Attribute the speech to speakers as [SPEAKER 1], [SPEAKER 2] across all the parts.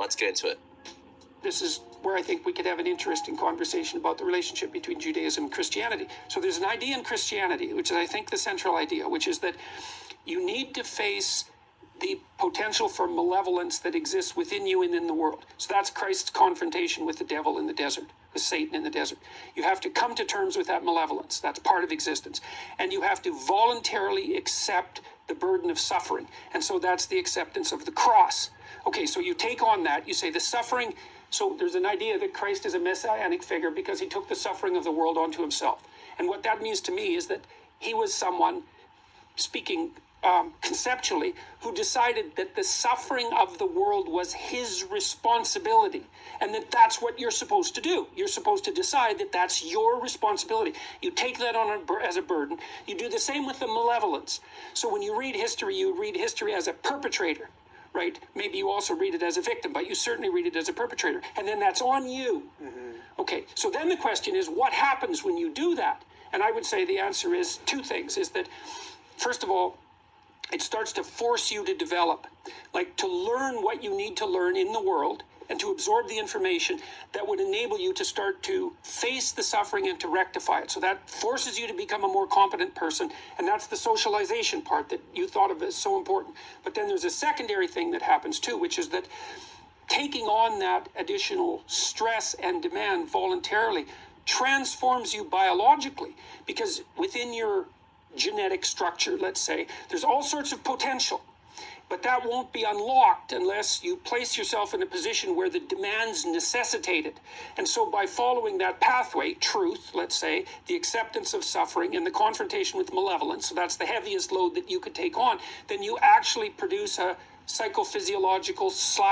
[SPEAKER 1] Let's get into it.
[SPEAKER 2] This is where I think we could have an interesting conversation about the relationship between Judaism and Christianity. So there's an idea in Christianity, which is, I think, the central idea, which is that you need to face the potential for malevolence that exists within you and in the world. So that's Christ's confrontation with the devil in the desert, with Satan in the desert. You have to come to terms with that malevolence. That's part of existence. And you have to voluntarily accept the burden of suffering. And so that's the acceptance of the cross. Okay, so you take on that, you say the suffering. So there's an idea that Christ is a messianic figure because he took the suffering of the world onto himself. And what that means to me is that he was someone, speaking conceptually, who decided that the suffering of the world was his responsibility, and that that's what you're supposed to do. You're supposed to decide that that's your responsibility. You take that on as a burden. You do the same with the malevolence. So when you read history, you read history as a perpetrator, right? Maybe you also read it as a victim, but you certainly read it as a perpetrator, and then that's on you. Okay, so then the question is, what happens when you do that? And I would say the answer is two things, is that, first of all, it starts to force you to develop, like to learn what you need to learn in the world and to absorb the information that would enable you to start to face the suffering and to rectify it. So that forces you to become a more competent person, and that's the socialization part that you thought of as so important. But then there's a secondary thing that happens too, which is that taking on that additional stress and demand voluntarily transforms you biologically, because within your genetic structure, let's say, there's all sorts of potential, but that won't be unlocked unless you place yourself in a position where the demands necessitate it. And so by following that pathway, truth, let's say, the acceptance of suffering and the confrontation with malevolence, so that's the heaviest load that you could take on, then you actually produce a psychophysiological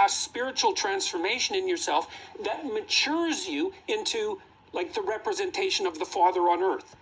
[SPEAKER 2] / spiritual transformation in yourself that matures you into like the representation of the Father on earth.